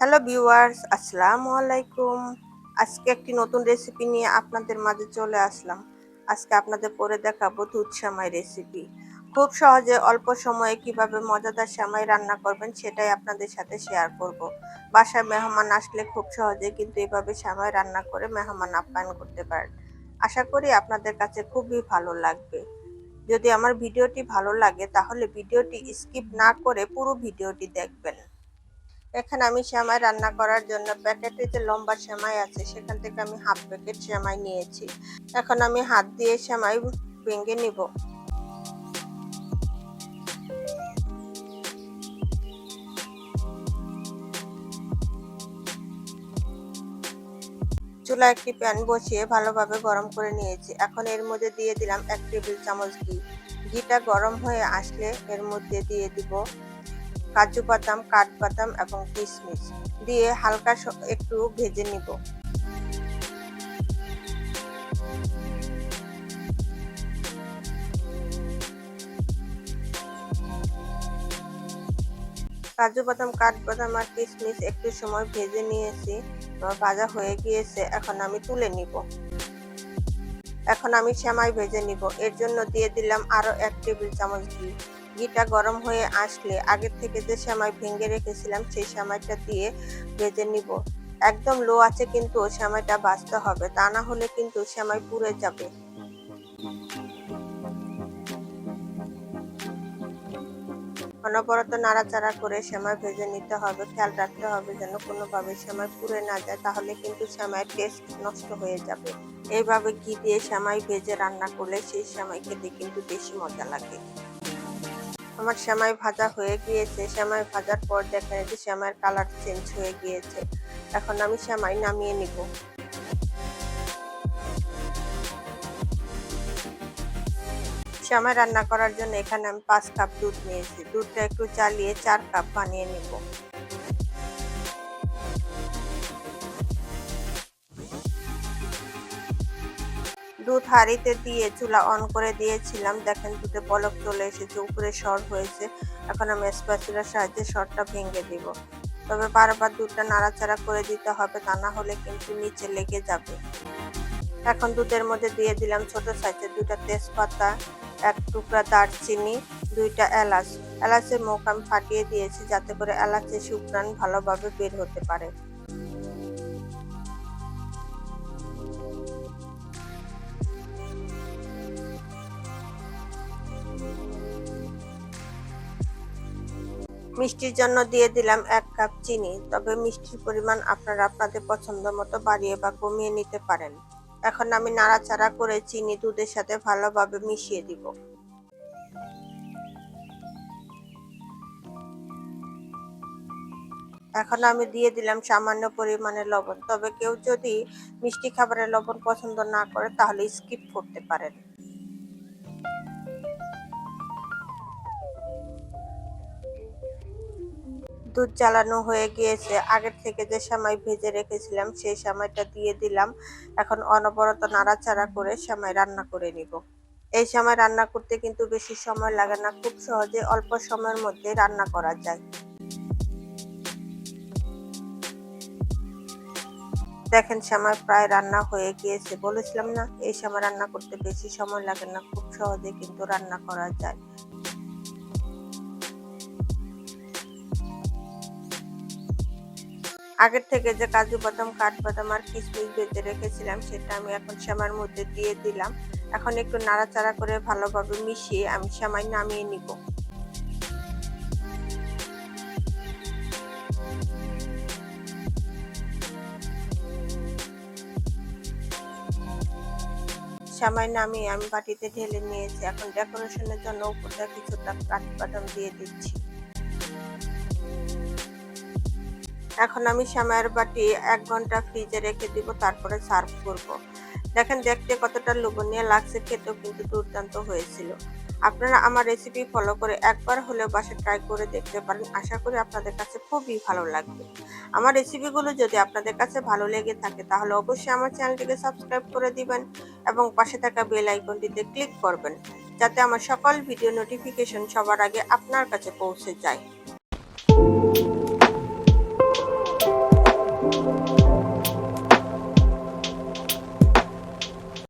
Hello viewers, আসসালামু আলাইকুম। আজকে একটি নতুন রেসিপি নিয়ে আপনাদের মাঝে চলে আসলাম। আজকে আপনাদের করে দেখাবো দুধ সেমাই রেসিপি। খুব সহজে অল্প সময়ে কিভাবে মজাদার সেমাই রান্না করবেন সেটাই আপনাদের সাথে শেয়ার করব। বাসায় মেহমান আসলে খুব সহজে কিন্তু এভাবে সেমাই রান্না করে মেহমান আপ্যায়ন করতে পারেন। আশা করি আপনাদের কাছে খুবই ভালো লাগবে। যদি আমার ভিডিওটি ভালো লাগে তাহলে ভিডিওটি স্কিপ না করে পুরো ভিডিওটি দেখবেন। এখানে আমি সেমাই রান্না করার জন্য প্যাকেটে যে লম্বা সেমাই আছে সেখান থেকে আমি হাফ প্যাকেট সেমাই নিয়েছি। এখন আমি হাত দিয়ে সেমাই ভেঙে নিব। চুলায় একটি প্যান বসিয়ে ভালোভাবে গরম করে নিয়েছি। এখন এর মধ্যে দিয়ে দিলাম 1 টেবিল চামচ ঘি। ঘিটা গরম হয়ে আসলে এর মধ্যে দিয়ে দিব কাজু বাদাম, কাঠবাদাম এবং কিশমিশ দিয়ে হালকা একটু ভেজে নিব। কাজু বাদাম, কাঠবাদাম আর কিশমিশ একটু সময় ভেজে নিয়েছি। ভাজা হয়ে গিয়েছে, এখন আমি তুলে নিব। এখন আমি সেমাই ভেজে নিব। এর জন্য দিয়ে দিলাম আরো 1 টেবিল চামচ ঘি। ঘিটা গরম হয়ে আসলে আগের থেকে যে সেমাই ভেঙে রেখেছিলাম সেই সেমাইটা দিয়ে ভেজে নিব। একদম লো আছে কিন্তু সেমাইটা ভাজতে হবে, তা না হলে কিন্তু সেমাই পুড়ে যাবে। অনবরত নাড়াচাড়া করে সেমাই ভেজে নিতে হবে। খেয়াল রাখতে হবে যেন কোনোভাবে সেমাই পুড়ে না যায়, তাহলে কিন্তু সেমাইয়ের টেস্ট নষ্ট হয়ে যাবে। এইভাবে ঘি দিয়ে সেমাই ভেজে রান্না করলে সেই সেমাই খেতে কিন্তু বেশি মজা লাগে। আমার সেমাই ভাজা হয়ে গিয়েছে। সেমাই ভাজার পর দেখেন যে সেমাইয়ের কালার চেঞ্জ হয়ে গিয়েছে। এখন আমি সেমাই নামিয়ে নিব। সেমাই রান্না করার জন্য এখানে আমি 5 কাপ দুধ নিয়েছি। দুধটা একটু জ্বালিয়ে 4 কাপ বানিয়ে নিব। দুধ হাঁড়িতে দিয়ে চুলা অন করে দিয়েছিলাম। দেখেন দুধে বলক চলে এসেছে, উপরে সর হয়েছে। এখন আমি স্প্যাচুলার সাহায্যে সরটা ভেঙে দিব। তবে বারবার দুধটা নাড়াচাড়া করে দিতে হবে, তা না হলে কিন্তু নিচে লেগে যাবে। এখন দুধের মধ্যে দিয়ে দিলাম ছোট সাইজের 2টা তেজপাতা, 1 টুকরা দারচিনি, 2টা এলাচ। এলাচের মুখ আমি ফাটিয়ে দিয়েছি যাতে করে এলাচের সুঘ্রাণ ভালোভাবে বের হতে পারে। মিষ্টির জন্য দিয়ে দিলাম 1 কাপ চিনি। তবে মিষ্টির পরিমাণ আপনারা আপনাদের পছন্দ মতো বাড়িয়ে বা কমিয়ে নিতে পারেন। এখন আমি নাড়াচাড়া করে চিনি দুধের সাথে ভালোভাবে মিশিয়ে দিব। এখন আমি দিয়ে দিলাম সামান্য পরিমাণে লবণ। তবে কেউ যদি মিষ্টি খাবারে লবণ পছন্দ না করে তাহলে স্কিপ করতে পারেন। দুধ জ্বালানো হয়ে গিয়েছে। আগের থেকে যে সেমাই ভেজে রেখেছিলাম সেই সেমাইটা দিয়ে দিলাম। এখন অনবরত নাড়াচাড়া করে সেমাই রান্না করে নিব। এই সেমাই রান্না করতে কিন্তু বেশি সময় লাগে না, খুব সহজে অল্প সময়ের মধ্যে রান্না করা যায়। দেখেন সেমাই প্রায় রান্না হয়ে গিয়েছে। বলেছিলাম না এই সেমাই রান্না করতে বেশি সময় লাগে না, খুব সহজে কিন্তু রান্না করা যায়। আগের থেকে যে কাজু বাদাম, কাঠবাদাম আর কিশমিশ ভেজে রেখেছিলাম সেটা আমি এখন সেমাইয়ের মধ্যে দিয়ে দিলাম। এখন একটু নাড়াচাড়া করে ভালোভাবে মিশিয়ে আমি সেমাই নামিয়ে নিব। সেমাই নামিয়ে আমি বাটিতে ঢেলে নিয়েছি। এখন ডেকোরেশনের জন্য উপরটা কিছুটা কাঠবাদাম দিয়ে দিচ্ছি। এখন আমি সেমাইয়ের বাটি 1 ঘন্টা ফ্রিজে রেখে দিব, তারপরে সার্ভ করব। দেখেন দেখতে কতটা লোভনীয় লাগছে, খেতেও কিন্তু দুর্দান্ত হয়েছিল। আপনারা আমার রেসিপি ফলো করে একবার হলেও বাসায় ট্রাই করে দেখতে পারেন। আশা করি আপনাদের কাছে খুবই ভালো লাগবে। আমার রেসিপিগুলো যদি আপনাদের কাছে ভালো লেগে থাকে তাহলে অবশ্যই আমার চ্যানেলটিকে সাবস্ক্রাইব করে দিবেন এবং পাশে থাকা বেল আইকনটিতে ক্লিক করবেন যাতে আমার সকল ভিডিও নোটিফিকেশন সবার আগে আপনার কাছে পৌঁছে যায়।